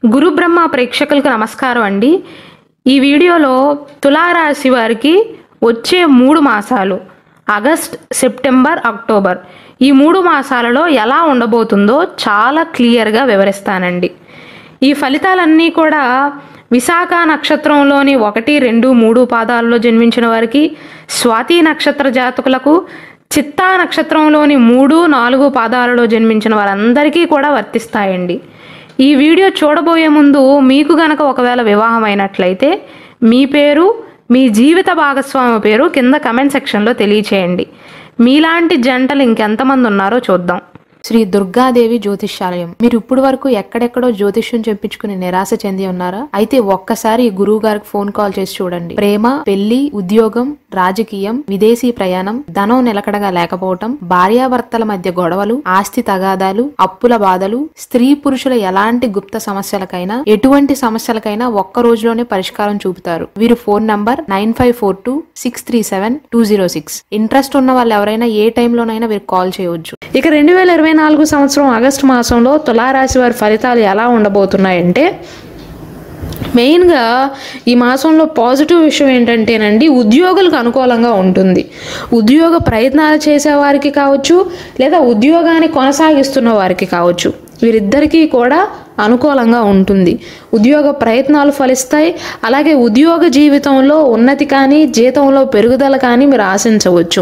గురు బ్రహ్మ ప్రేక్షకులకు నమస్కారం అండి. ఈ వీడియోలో తులారాశి వారికి వచ్చే 3 మాసాలు ఆగస్ట్, సెప్టెంబర్, అక్టోబర్ ఈ 3 మాసాలలో ఎలా ఉండబోతుందో చాలా క్లియర్గా వివరిస్తానండి. ఈ ఫలితాలన్నీ కూడా విశాఖ నక్షత్రంలోని 1, 2, 3 పాదాలలో జన్మించిన వారికి, స్వాతి నక్షత్ర జాతకులకు, చిత్తా నక్షత్రంలోని 3, 4 పాదాలలో జన్మించిన వారందరికీ కూడా వర్తిస్తాయండి. ఈ వీడియో చూడబోయే ముందు మీకు గనక ఒకవేళ వివాహం అయినట్లయితే మీ పేరు, మీ జీవిత భాగస్వామి పేరు కింద కమెంట్ సెక్షన్లో తెలియచేయండి. మీలాంటి జంటలు ఇంకెంతమంది ఉన్నారో చూద్దాం. శ్రీ దుర్గాదేవి జ్యోతిష్యాలయం. మీరు ఇప్పుడు వరకు ఎక్కడెక్కడో జ్యోతిష్యం చెప్పించుకుని నిరాశ చెంది ఉన్నారా? అయితే ఒక్కసారి గురువు గారికి ఫోన్ కాల్ చేసి చూడండి. ప్రేమ, పెళ్లి, ఉద్యోగం, రాజకీయం, విదేశీ ప్రయాణం, ధనం నిలకడగా లేకపోవటం, భార్యాభర్తల మధ్య గొడవలు, ఆస్తి తగాదాలు, అప్పుల బాధలు, స్త్రీ పురుషుల ఎలాంటి గుప్త సమస్యలకైనా, ఎటువంటి సమస్యలకైనా ఒక్క రోజులోనే పరిష్కారం చూపుతారు. వీరు ఫోన్ నంబర్ 9542637206. ఇంట్రెస్ట్ ఉన్న వాళ్ళు ఎవరైనా ఏ టైంలోనైనా వీరు కాల్ చేయవచ్చు. ఇక 2024 సంవత్సరం ఆగస్టు మాసంలో తులారాశి వారి ఫలితాలు ఎలా ఉండబోతున్నాయంటే, మెయిన్గా ఈ మాసంలో పాజిటివ్ విషయం ఏంటంటేనండి, ఉద్యోగులకు అనుకూలంగా ఉంటుంది. ఉద్యోగ ప్రయత్నాలు చేసేవారికి కావచ్చు, లేదా ఉద్యోగాన్ని కొనసాగిస్తున్న వారికి కావచ్చు, వీరిద్దరికీ కూడా అనుకూలంగా ఉంటుంది. ఉద్యోగ ప్రయత్నాలు ఫలిస్తాయి. అలాగే ఉద్యోగ జీవితంలో ఉన్నతి కానీ, జీతంలో పెరుగుదల కానీ మీరు ఆశించవచ్చు.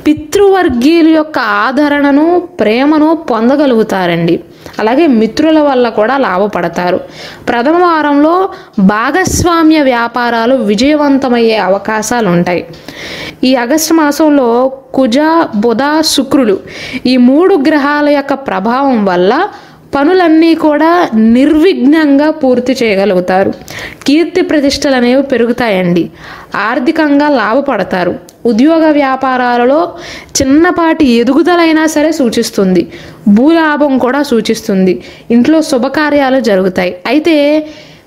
పితృవర్గీయుల యొక్క ఆదరణను, ప్రేమను పొందగలుగుతారండి. అలాగే మిత్రుల వల్ల కూడా లాభపడతారు. ప్రథమ వారంలో భాగస్వామ్య వ్యాపారాలు విజయవంతమయ్యే అవకాశాలు ఉంటాయి. ఈ ఆగస్టు మాసంలో కుజ, బుధ, శుక్రులు ఈ 3 గ్రహాల యొక్క ప్రభావం వల్ల పనులన్నీ కూడా నిర్విఘ్నంగా పూర్తి చేయగలుగుతారు. కీర్తి ప్రతిష్టలు అనేవి పెరుగుతాయండి. ఆర్థికంగా లాభపడతారు. ఉద్యోగ వ్యాపారాలలో చిన్నపాటి ఎదుగుదలైనా సరే సూచిస్తుంది. భూలాభం కూడా సూచిస్తుంది. ఇంట్లో శుభకార్యాలు జరుగుతాయి. అయితే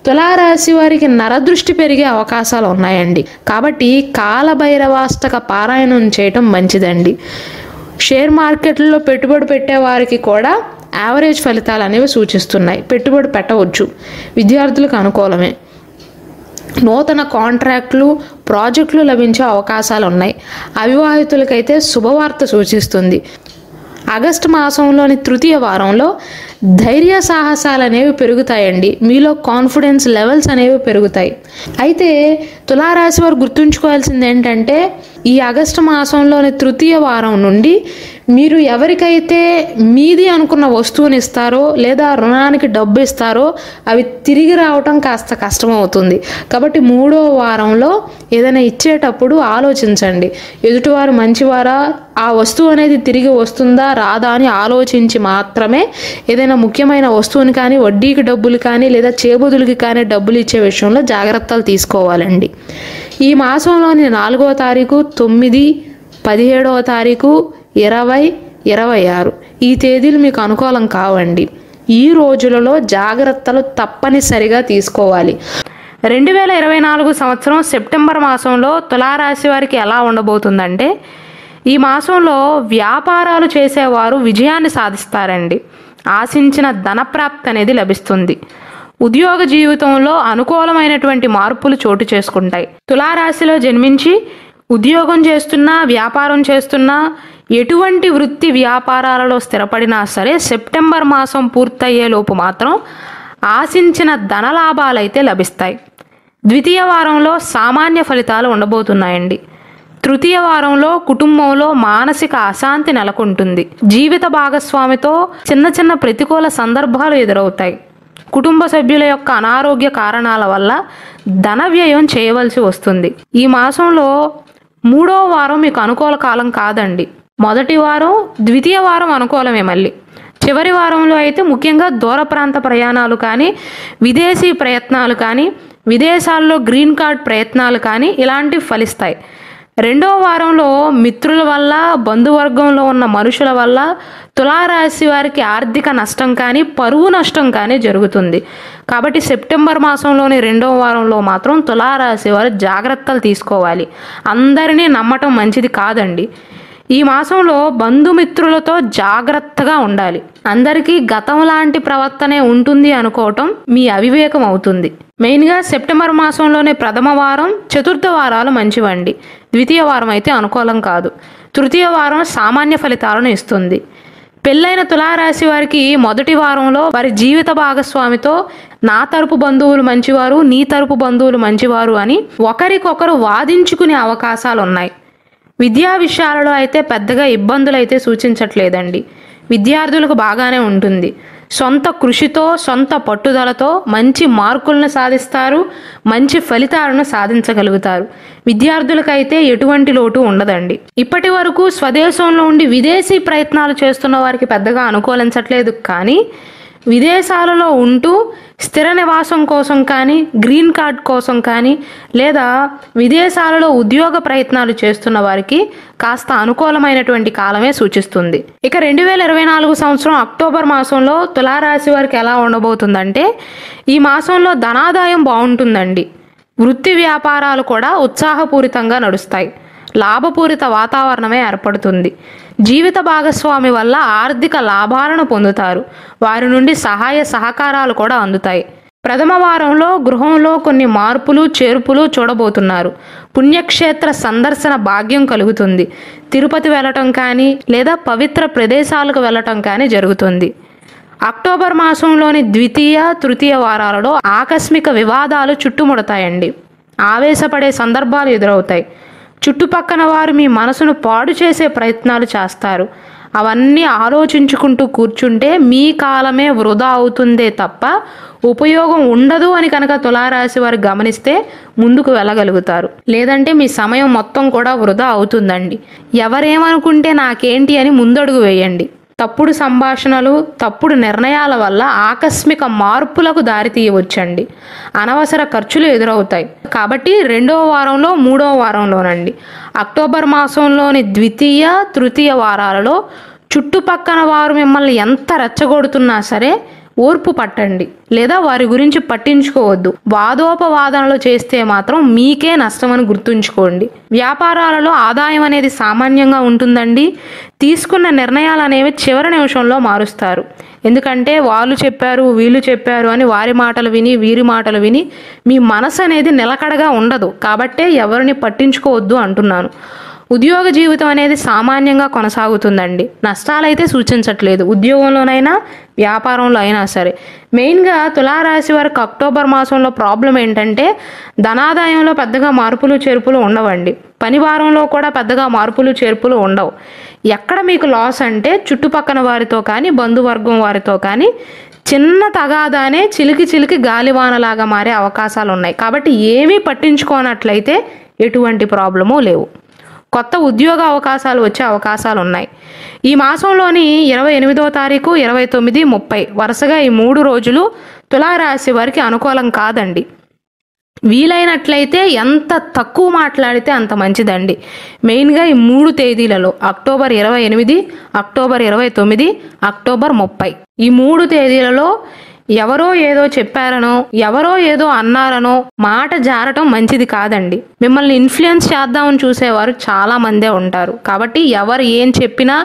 తులారాశి వారికి నరదృష్టి పెరిగే అవకాశాలు ఉన్నాయండి. కాబట్టి కాలభైరవాష్టక పారాయణం చేయటం మంచిదండి. షేర్ మార్కెట్లో పెట్టుబడి పెట్టే వారికి కూడా యావరేజ్ ఫలితాలు అనేవి సూచిస్తున్నాయి. పెట్టుబడి పెట్టవచ్చు. విద్యార్థులకు అనుకూలమే. నూతన కాంట్రాక్టులు, ప్రాజెక్టులు లభించే అవకాశాలు ఉన్నాయి. అవివాహితులకైతే శుభవార్త సూచిస్తుంది. ఆగస్టు మాసంలోని తృతీయ వారంలో ధైర్య సాహసాలు అనేవి పెరుగుతాయండి. మీలో కాన్ఫిడెన్స్ లెవెల్స్ అనేవి పెరుగుతాయి. అయితే తులారాశి వారు గుర్తుంచుకోవాల్సింది ఏంటంటే, ఈ ఆగస్టు మాసంలోని తృతీయ వారం నుండి మీరు ఎవరికైతే మీది అనుకున్న వస్తువుని ఇస్తారో, లేదా రుణానికి డబ్బు ఇస్తారో అవి తిరిగి రావటం కాస్త కష్టమవుతుంది. కాబట్టి 3వ వారంలో ఏదైనా ఇచ్చేటప్పుడు ఆలోచించండి. ఎదుటివారు మంచివారా, ఆ వస్తువు అనేది తిరిగి వస్తుందా రాదా అని ఆలోచించి మాత్రమే ఏదైనా ముఖ్యమైన వస్తువుని కానీ, వడ్డీకి డబ్బులు కానీ, లేదా చేబుదులకి కానీ డబ్బులు ఇచ్చే విషయంలో జాగ్రత్తలు తీసుకోవాలండి. ఈ మాసంలోని 4వ తారీఖు, 9, 17వ తారీఖు, 20, 26 ఈ తేదీలు మీకు అనుకూలం కావండి. ఈ రోజులలో జాగ్రత్తలు తప్పనిసరిగా తీసుకోవాలి. 2024 సంవత్సరం సెప్టెంబర్ మాసంలో తులారాశి వారికి ఎలా ఉండబోతుందంటే, ఈ మాసంలో వ్యాపారాలు చేసేవారు విజయాన్ని సాధిస్తారండి. ఆశించిన ధనప్రాప్తి అనేది లభిస్తుంది. ఉద్యోగ జీవితంలో అనుకూలమైనటువంటి మార్పులు చోటు చేసుకుంటాయి. తులారాశిలో జన్మించి ఉద్యోగం చేస్తున్నా, వ్యాపారం చేస్తున్నా, ఎటువంటి వృత్తి వ్యాపారాలలో స్థిరపడినా సరే సెప్టెంబర్ మాసం పూర్తయ్యేలోపు మాత్రం ఆశించిన ధనలాభాలైతే లభిస్తాయి. ద్వితీయ వారంలో సామాన్య ఫలితాలు ఉండబోతున్నాయండి. తృతీయ వారంలో కుటుంబంలో మానసిక అశాంతి నెలకొంటుంది. జీవిత భాగస్వామితో చిన్న చిన్న ప్రతికూల సందర్భాలు ఎదురవుతాయి. కుటుంబ సభ్యుల యొక్క అనారోగ్య కారణాల వల్ల ధన వ్యయం చేయవలసి వస్తుంది. ఈ మాసంలో 3వ వారం మీకు అనుకూల కాలం కాదండి. మొదటి వారం, ద్వితీయ వారం అనుకూలమే. మళ్ళీ చివరి వారంలో అయితే ముఖ్యంగా దూర ప్రాంత ప్రయాణాలు కానీ, విదేశీ ప్రయత్నాలు కానీ, విదేశాల్లో గ్రీన్ కార్డ్ ప్రయత్నాలు కానీ ఇలాంటివి ఫలిస్తాయి. 2వ వారంలో మిత్రుల వల్ల, బంధువర్గంలో ఉన్న మనుషుల వల్ల తులారాశి వారికి ఆర్థిక నష్టం కానీ, పరువు నష్టం కానీ జరుగుతుంది. కాబట్టి సెప్టెంబర్ మాసంలోని 2వ వారంలో మాత్రం తులారాశి వారు జాగ్రత్తలు తీసుకోవాలి. అందరినీ నమ్మటం మంచిది కాదండి. ఈ మాసంలో బంధుమిత్రులతో జాగ్రత్తగా ఉండాలి. అందరికీ గతం లాంటి ప్రవర్తనే ఉంటుంది అనుకోవటం మీ అవివేకం అవుతుంది. మెయిన్గా సెప్టెంబర్ మాసంలోనే ప్రథమ వారం, చతుర్థ వారాలు మంచివండి. ద్వితీయ వారం అయితే అనుకూలం కాదు. తృతీయ వారం సామాన్య ఫలితాలను ఇస్తుంది. పెళ్ళైన తులారాశి వారికి మొదటి వారంలో వారి జీవిత భాగస్వామితో నా తరపు బంధువులు మంచివారు, నీ తరపు బంధువులు మంచివారు అని ఒకరికొకరు వాదించుకునే అవకాశాలు ఉన్నాయి. విద్యా విషయాలలో అయితే పెద్దగా ఇబ్బందులు అయితే సూచించట్లేదండి. విద్యార్థులకు బాగానే ఉంటుంది. సొంత కృషితో, సొంత పట్టుదలతో మంచి మార్కులను సాధిస్తారు, మంచి ఫలితాలను సాధించగలుగుతారు. విద్యార్థులకైతే ఎటువంటి లోటు ఉండదండి. ఇప్పటి వరకు స్వదేశంలో ఉండి విదేశీ ప్రయత్నాలు చేస్తున్న వారికి పెద్దగా అనుకూలించట్లేదు. కానీ విదేశాలలో ఉంటూ స్థిర నివాసం కోసం కానీ, గ్రీన్ కార్డ్ కోసం కానీ, లేదా విదేశాలలో ఉద్యోగ ప్రయత్నాలు చేస్తున్న వారికి కాస్త అనుకూలమైనటువంటి కాలమే సూచిస్తుంది. ఇక 2024 సంవత్సరం అక్టోబర్ మాసంలో తులారాశి వారికి ఎలా ఉండబోతుందంటే, ఈ మాసంలో ధనాదాయం బాగుంటుందండి. వృత్తి వ్యాపారాలు కూడా ఉత్సాహపూరితంగా నడుస్తాయి. లాభపూరిత వాతావరణమే ఏర్పడుతుంది. జీవిత భాగస్వామి వల్ల ఆర్థిక లాభాలను పొందుతారు. వారి నుండి సహాయ సహకారాలు కూడా అందుతాయి. ప్రథమ వారంలో గృహంలో కొన్ని మార్పులు చేర్పులు చూడబోతున్నారు. పుణ్యక్షేత్ర సందర్శన భాగ్యం కలుగుతుంది. తిరుపతి వెళ్ళటం కానీ, లేదా పవిత్ర ప్రదేశాలకు వెళ్ళటం కానీ జరుగుతుంది. అక్టోబర్ మాసంలోని ద్వితీయ, తృతీయ వారాలలో ఆకస్మిక వివాదాలు చుట్టుముడతాయండి. ఆవేశపడే సందర్భాలు ఎదురవుతాయి. చుట్టుపక్కన వారు మీ మనసును పాడు చేసే ప్రయత్నాలు చేస్తారు. అవన్నీ ఆలోచించుకుంటూ కూర్చుంటే మీ కాలమే వృధా అవుతుందే తప్ప ఉపయోగం ఉండదు అని కనుక తులారాశి వారు గమనిస్తే ముందుకు వెళ్ళగలుగుతారు. లేదంటే మీ సమయం మొత్తం కూడా వృధా అవుతుందండి. ఎవరేమనుకుంటే నాకేంటి అని ముందడుగు వేయండి. తప్పుడు సంభాషణలు, తప్పుడు నిర్ణయాల వల్ల ఆకస్మిక మార్పులకు దారితీయవచ్చండి. అనవసర ఖర్చులు ఎదురవుతాయి. కాబట్టి 2వ వారంలో, 3వ వారంలోనండి, అక్టోబర్ మాసంలోని ద్వితీయ, తృతీయ వారాలలో చుట్టుపక్కన వారు మిమ్మల్ని ఎంత రెచ్చగొడుతున్నా సరే ఓర్పు పట్టండి, లేదా వారి గురించి పట్టించుకోవద్దు. వాదోపవాదనలు చేస్తే మాత్రం మీకే నష్టమని గుర్తుంచుకోండి. వ్యాపారాలలో ఆదాయం అనేది సామాన్యంగా ఉంటుందండి. తీసుకున్న నిర్ణయాలు అనేవి చివరి నిమిషంలో మారుస్తారు. ఎందుకంటే వాళ్ళు చెప్పారు, వీళ్ళు చెప్పారు అని వారి మాటలు విని, వీరి మాటలు విని మీ మనసు అనేది నిలకడగా ఉండదు. కాబట్టే ఎవరిని పట్టించుకోవద్దు అంటున్నాను. ఉద్యోగ జీవితం అనేది సామాన్యంగా కొనసాగుతుందండి. నష్టాలైతే సూచించట్లేదు. ఉద్యోగంలోనైనా, వ్యాపారంలో అయినా సరే. మెయిన్గా తులారాశి వారికి అక్టోబర్ మాసంలో ప్రాబ్లం ఏంటంటే, ధనాదాయంలో పెద్దగా మార్పులు చేర్పులు ఉండవండి. పని వారంలో కూడా పెద్దగా మార్పులు చేర్పులు ఉండవు. ఎక్కడ మీకు లాస్ అంటే, చుట్టుపక్కన వారితో కానీ, బంధువర్గం వారితో కానీ చిన్న తగాదానే చిలికి చిలికి గాలివానలాగా మారే అవకాశాలు ఉన్నాయి. కాబట్టి ఏమీ పట్టించుకోనట్లయితే ఎటువంటి ప్రాబ్లమూ లేవు. కొత్త ఉద్యోగ అవకాశాలు వచ్చే అవకాశాలు ఉన్నాయి. ఈ మాసంలోని 28వ తారీఖు, 29, 30 వరుసగా ఈ 3 రోజులు తులారాశి వారికి అనుకూలం కాదండి. వీలైనట్లయితే ఎంత తక్కువ మాట్లాడితే అంత మంచిదండి. మెయిన్గా ఈ 3 తేదీలలో అక్టోబర్ 28, అక్టోబర్ 29, అక్టోబర్ 30 ఈ 3 తేదీలలో ఎవరో ఏదో చెప్పారనో, ఎవరో ఏదో అన్నారనో మాట జారటం మంచిది కాదండి. మిమ్మల్ని ఇన్ఫ్లుయెన్స్ చేద్దామని చూసేవారు చాలా మందే ఉంటారు. కాబట్టి ఎవరు ఏం చెప్పినా,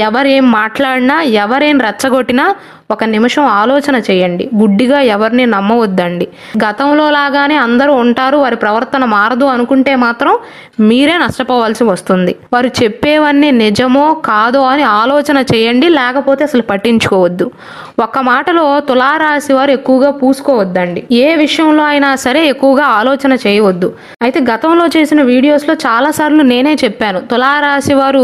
ఎవరేం మాట్లాడినా, ఎవరేం రెచ్చగొట్టినా ఒక నిమిషం ఆలోచన చేయండి. గుడ్డిగా ఎవరిని నమ్మవద్దండి. గతంలో లాగానే అందరూ ఉంటారు, వారి ప్రవర్తన మారదు అనుకుంటే మాత్రం మీరే నష్టపోవాల్సి వస్తుంది. వారు చెప్పేవన్నీ నిజమో కాదో అని ఆలోచన చేయండి. లేకపోతే అసలు పట్టించుకోవద్దు. ఒక్క మాటలో తులారాశి వారు ఎక్కువగా పూసుకోవద్దండి. ఏ విషయంలో అయినా సరే ఎక్కువగా ఆలోచన చేయవద్దు. అయితే గతంలో చేసిన వీడియోస్లో చాలాసార్లు నేనే చెప్పాను, తులారాశి వారు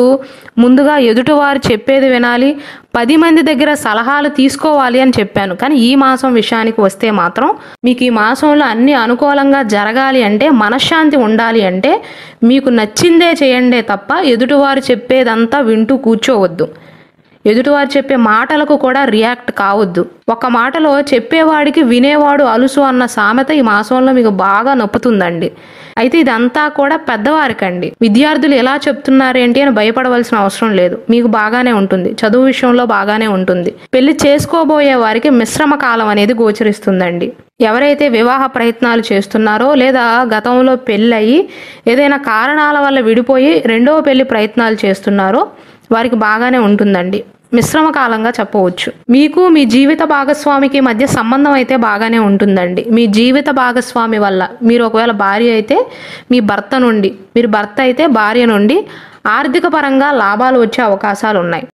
ముందుగా ఎదుటివారు చెప్పేది వినాలి, 10 మంది దగ్గర సలహాలు తీసుకోవాలి అని చెప్పాను. కానీ ఈ మాసం విషయానికి వస్తే మాత్రం మీకు ఈ మాసంలో అన్ని అనుకూలంగా జరగాలి అంటే, మనశ్శాంతి ఉండాలి అంటే మీకు నచ్చిందే చేయండే తప్ప ఎదుటివారు చెప్పేదంతా వింటూ కూర్చోవద్దు. ఎదుటివారు చెప్పే మాటలకు కూడా రియాక్ట్ కావద్దు. ఒక మాటలో చెప్పేవాడికి వినేవాడు అలుసు అన్న సామెత ఈ మాసంలో మీకు బాగా నొప్పుతుందండి. అయితే ఇదంతా కూడా పెద్దవారికండి. విద్యార్థులు ఎలా చెప్తున్నారు ఏంటి అని భయపడవలసిన అవసరం లేదు. మీకు బాగానే ఉంటుంది, చదువు విషయంలో బాగానే ఉంటుంది. పెళ్లి చేసుకోబోయే వారికి మిశ్రమ కాలం అనేది గోచరిస్తుందండి. ఎవరైతే వివాహ ప్రయత్నాలు చేస్తున్నారో లేదా గతంలో పెళ్ళయి ఏదైనా కారణాల వల్ల విడిపోయి రెండవ పెళ్లి ప్రయత్నాలు చేస్తున్నారో వారికి బాగానే ఉంటుందండి. మిశ్రమ కాలంగా చెప్పవచ్చు. మీకు మీ జీవిత భాగస్వామికి మధ్య సంబంధం అయితే బాగానే ఉంటుందండి. మీ జీవిత భాగస్వామి వల్ల, మీరు ఒకవేళ భార్య అయితే మీ భర్త నుండి, మీరు భర్త అయితే భార్య నుండి ఆర్థిక పరంగా లాభాలు వచ్చే అవకాశాలు ఉన్నాయి.